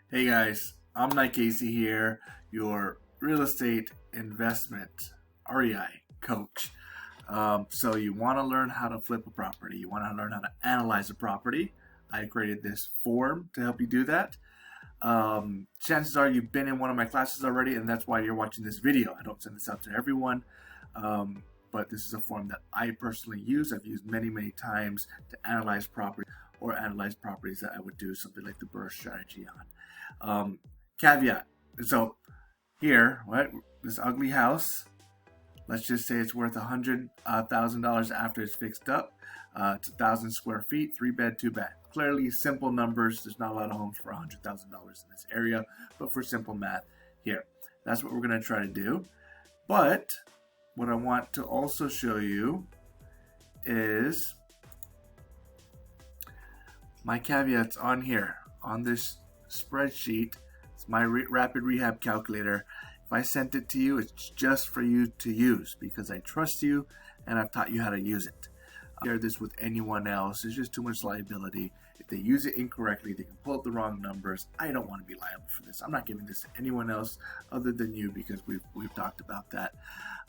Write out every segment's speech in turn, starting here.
Hey guys, I'm Mike Casey here, your real estate investment REI coach. So you want to learn how to flip a property, you want to learn how to analyze a property. I created this form to help you do that. Chances are you've been in one of my classes already, and that's why you're watching this video. I don't send this out to everyone, but this is a form that I personally use. I've used many times to analyze property or analyze properties that I would do something like the burst strategy on. Caveat. So here, what this ugly house? Let's just say it's worth $100,000 after it's fixed up. It's 1,000 square feet, 3-bed, 2-bath. Clearly simple numbers. There's not a lot of homes for $100,000 in this area, but for simple math, here, that's what we're going to try to do. But what I want to also show you is my caveats on here on this spreadsheet. It's my rapid rehab calculator. If I sent it to you, it's just for you to use because I trust you and I've taught you how to use it. Share this with anyone else. There's just too much liability. If they use it incorrectly, they can pull up the wrong numbers. I don't want to be liable for this. I'm not giving this to anyone else other than you because we've talked about that.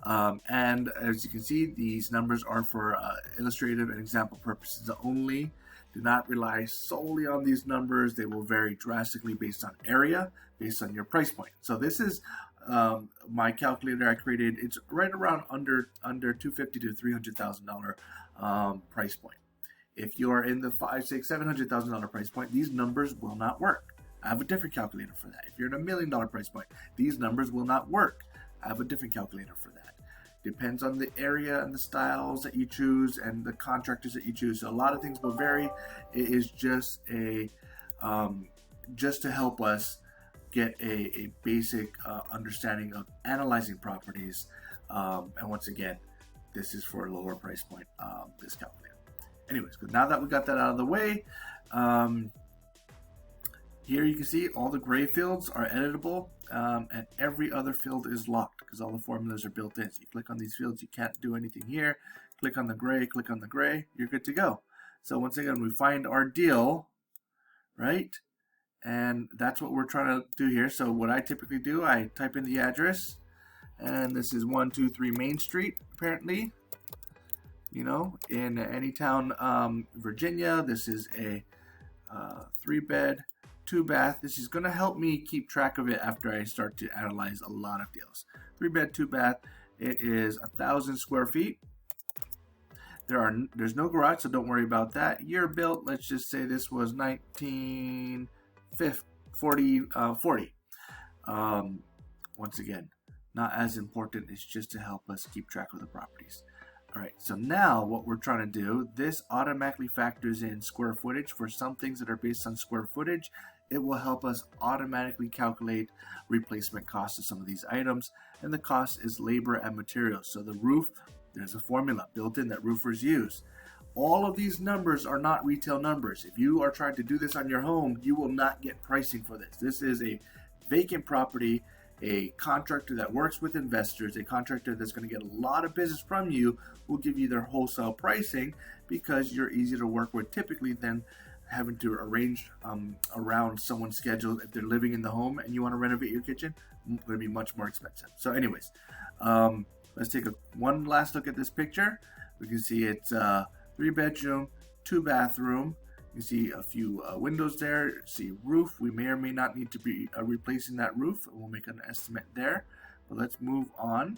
And as you can see, these numbers are for illustrative and example purposes only. Do not rely solely on these numbers. They will vary drastically based on area, based on your price point. So this is my calculator I created. It's right around under $250,000 to $300,000 price point. If you're in the $500,000, $600,000, $700,000 price point, these numbers will not work. I have a different calculator for that. If you're at $1 million price point, these numbers will not work. I have a different calculator for that. Depends on the area and the styles that you choose and the contractors that you choose. So a lot of things will vary. It is just just to help us get a basic understanding of analyzing properties. And once again, this is for a lower price point, this calculator. Anyways, now that we got that out of the way, here you can see all the gray fields are editable, and every other field is locked because all the formulas are built in. So you click on these fields, you can't do anything here. Click on the gray, you're good to go. So once again, we find our deal, right? And that's what we're trying to do here. So what I typically do, I type in the address, and this is 123 Main Street, apparently. You know, in Anytown, Virginia. This is a 3-bed, 2-bath. This is going to help me keep track of it after I start to analyze a lot of deals. 3-bed, 2-bath. It is 1,000 square feet. There's no garage, so don't worry about that. Year built, let's just say this was 1940. Once again, not as important. It's just to help us keep track of the properties. All right, so now what we're trying to do, this automatically factors in square footage. For some things that are based on square footage, it will help us automatically calculate replacement costs of some of these items. And the cost is labor and materials. So the roof, there's a formula built in that roofers use. All of these numbers are not retail numbers. If you are trying to do this on your home, you will not get pricing for this. This is a vacant property. A contractor that works with investors, a contractor that's going to get a lot of business from you, will give you their wholesale pricing because you're easy to work with typically than having to arrange around someone's schedule. If they're living in the home and you want to renovate your kitchen, it's going to be much more expensive. So anyways, let's take one last look at this picture. We can see it's 3-bedroom, 2-bathroom. You see a few windows there. See roof. We may or may not need to be replacing that roof. We'll make an estimate there. But let's move on.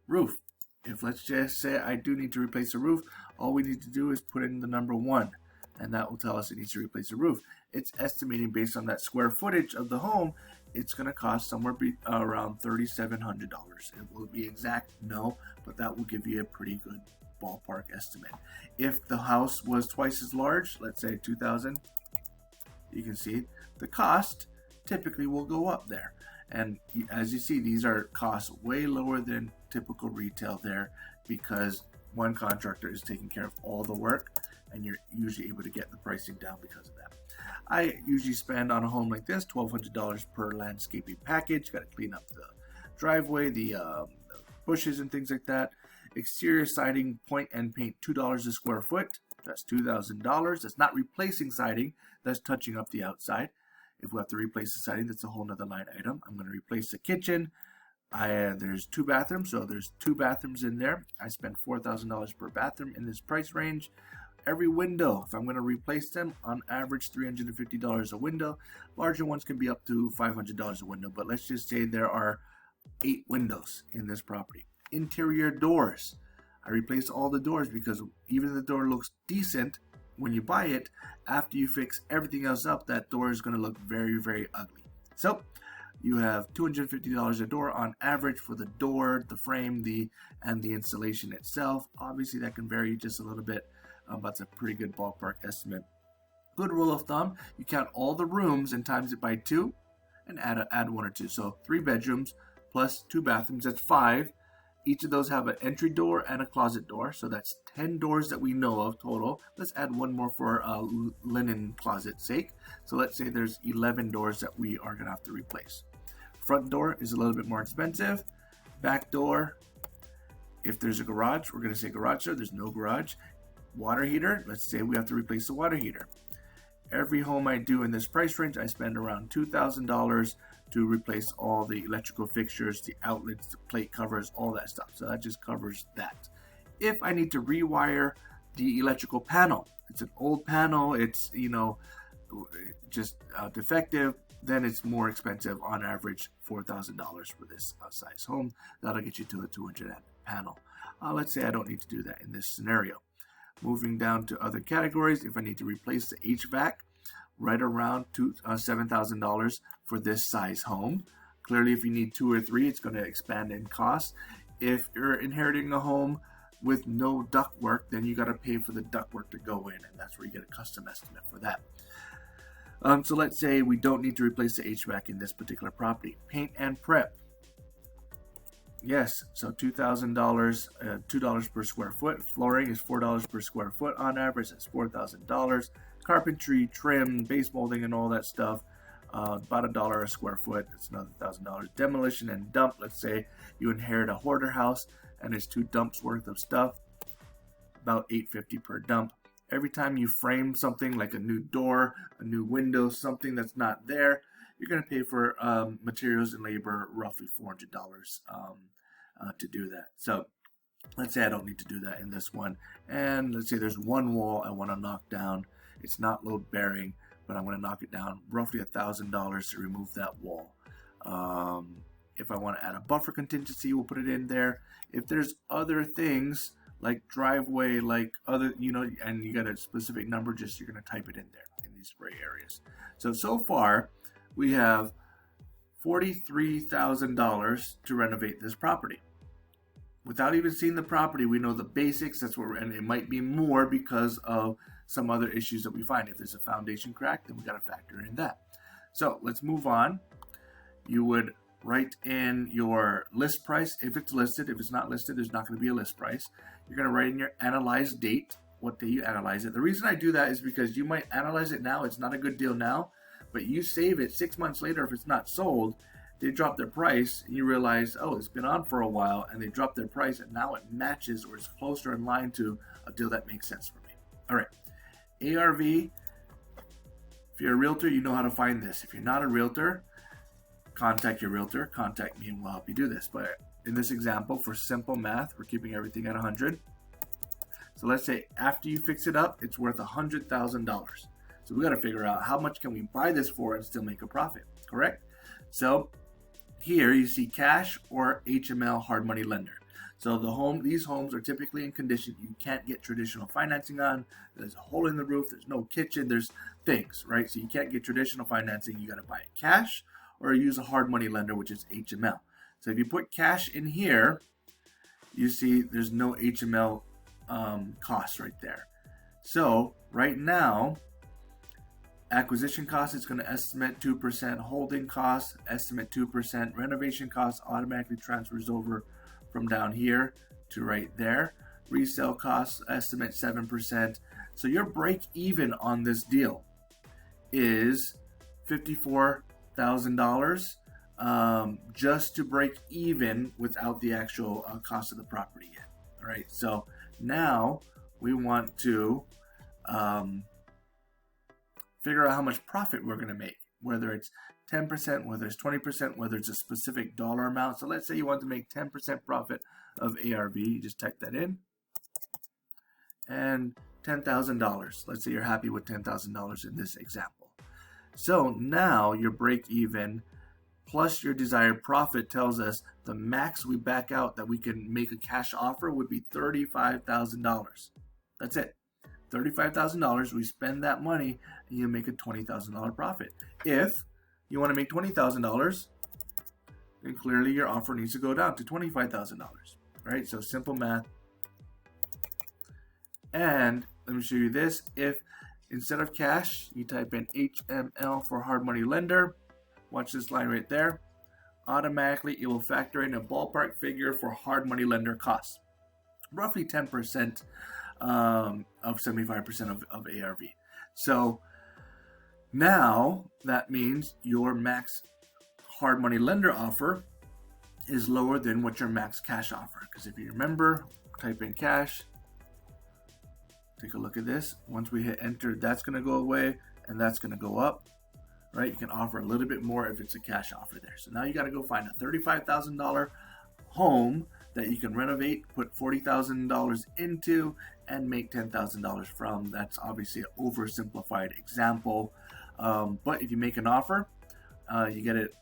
Roof. If let's just say I do need to replace the roof, all we need to do is put in the number 1. And that will tell us it needs to replace the roof. It's estimating based on that square footage of the home. It's going to cost somewhere around $3,700. It will be exact, no, but that will give you a pretty good ballpark estimate. If the house was twice as large, let's say 2,000, you can see the cost typically will go up there. And as you see, these are costs way lower than typical retail there because one contractor is taking care of all the work and you're usually able to get the pricing down because of that. I usually spend on a home like this $1,200 per landscaping package. Got to clean up the driveway, the bushes and things like that. Exterior siding, point and paint, $2 a square foot. That's $2,000. That's not replacing siding. That's touching up the outside. If we have to replace the siding, that's a whole nother line item. I'm going to replace the kitchen. There's 2 bathrooms, so there's 2 bathrooms in there. I spent $4,000 per bathroom in this price range. Every window, if I'm going to replace them, on average $350 a window. Larger ones can be up to $500 a window, but let's just say there are 8 windows in this property. Interior doors. I replaced all the doors because even if the door looks decent when you buy it, after you fix everything else up, that door is going to look very, very ugly. So you have $250 a door on average for the door, the frame, and the installation itself. Obviously, that can vary just a little bit, but it's a pretty good ballpark estimate. Good rule of thumb: you count all the rooms and times it by 2, and add 1 or 2. So 3 bedrooms plus 2 bathrooms. That's 5. Each of those have an entry door and a closet door, so that's 10 doors that we know of total. Let's add 1 more for linen closet sake. So let's say there's 11 doors that we are going to have to replace. Front door is a little bit more expensive. Back door, if there's a garage, we're going to say garage door. There's no garage. Water heater, let's say we have to replace the water heater. Every home I do in this price range, I spend around $2,000 to replace all the electrical fixtures, the outlets, the plate covers, all that stuff. So that just covers that. If I need to rewire the electrical panel, it's an old panel, it's just defective, then it's more expensive. On average, $4,000 for this size home. That'll get you to a 200 amp panel. Let's say I don't need to do that in this scenario. Moving down to other categories, if I need to replace the HVAC, right around $7,000 for this size home. Clearly, if you need 2 or 3, it's going to expand in cost. If you're inheriting a home with no ductwork, then you got to pay for the ductwork to go in, and that's where you get a custom estimate for that. So let's say we don't need to replace the HVAC in this particular property. Paint and prep. Yes, so $2,000, $2 per square foot. Flooring is $4 per square foot on average. That's $4,000. Carpentry, trim, base molding, and all that stuff, about $1 a square foot. It's another $1,000. Demolition and dump. Let's say you inherit a hoarder house and it's 2 dumps worth of stuff, about $850 per dump. Every time you frame something like a new door, a new window, something that's not there, you're going to pay for materials and labor roughly $400 to do that. So let's say I don't need to do that in this one. And let's say there's 1 wall I want to knock down. It's not load bearing, but I'm going to knock it down roughly $1,000 to remove that wall. If I want to add a buffer contingency, we'll put it in there. If there's other things like driveway, like other, and you got a specific number, just you're going to type it in there in these gray areas. So far, we have $43,000 to renovate this property. Without even seeing the property, we know the basics. That's what and it might be more because of some other issues that we find. If there's a foundation crack, then we got to factor in that. So let's move on. You would write in your list price if it's listed. If it's not listed, there's not going to be a list price. You're going to write in your analyzed date, what day you analyze it. The reason I do that is because you might analyze it now. It's not a good deal now, but you save it 6 months later. If it's not sold, they drop their price and you realize, oh, it's been on for a while, and they drop their price and now it matches or is closer in line to a deal that makes sense for me. All right. ARV, if you're a realtor, you know how to find this. If you're not a realtor, contact your realtor, contact me, and we'll help you do this. But in this example, for simple math, we're keeping everything at 100. So let's say after you fix it up, it's worth $100,000. So we got to figure out how much can we buy this for and still make a profit, correct? So here you see cash or HML, hard money lender. So these homes are typically in condition you can't get traditional financing on. There's a hole in the roof, there's no kitchen, there's things, right? So you can't get traditional financing. You got to buy it cash or use a hard money lender, which is HML. So if you put cash in here, you see there's no HML costs right there. So right now, acquisition cost is going to estimate 2%, holding costs estimate 2%, renovation costs automatically transfers over from down here to right there. Resale costs estimate 7%. So your break even on this deal is $54,000 just to break even without the actual cost of the property yet. All right. So now we want to figure out how much profit we're going to make. whether it's 10%, whether it's 20%, whether it's a specific dollar amount. So let's say you want to make 10% profit of ARV. You just type that in. And $10,000. Let's say you're happy with $10,000 in this example. So now your break even plus your desired profit tells us the max we back out that we can make a cash offer would be $35,000. That's it. $35,000, we spend that money and you make a $20,000 profit. If you want to make $20,000, then clearly your offer needs to go down to $25,000, right? So simple math. And let me show you this. If instead of cash, you type in HML for hard money lender, watch this line right there. Automatically, it will factor in a ballpark figure for hard money lender costs, roughly 10% of 75% of ARV. So now that means your max hard money lender offer is lower than what your max cash offer. Because if you remember, type in cash. Take a look at this. Once we hit enter, that's going to go away and that's going to go up, right? You can offer a little bit more if it's a cash offer there. So now you got to go find a $35,000 home that you can renovate, put $40,000 into, and make $10,000 from. That's obviously an oversimplified example. But if you make an offer, you get it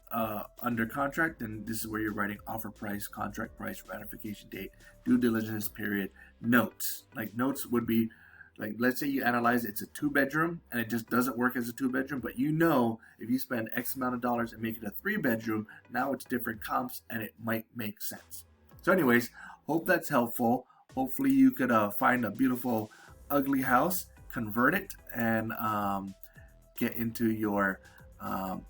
under contract, then this is where you're writing offer price, contract price, ratification date, due diligence period, notes. Like notes would be, like, let's say you analyze it's a 2-bedroom and it just doesn't work as a 2-bedroom, but you know if you spend X amount of dollars and make it a 3-bedroom, now it's different comps and it might make sense. So anyways, hope that's helpful. Hopefully you could find a beautiful, ugly house, convert it, and get into your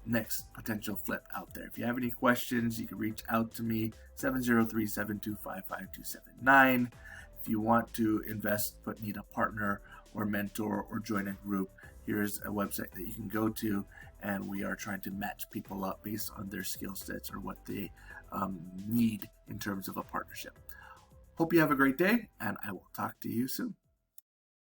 next potential flip out there. If you have any questions, you can reach out to me, 703-725-5279. If you want to invest but need a partner or mentor or join a group, here's a website that you can go to, and we are trying to match people up based on their skill sets or what they need in terms of a partnership. Hope you have a great day, and I will talk to you soon.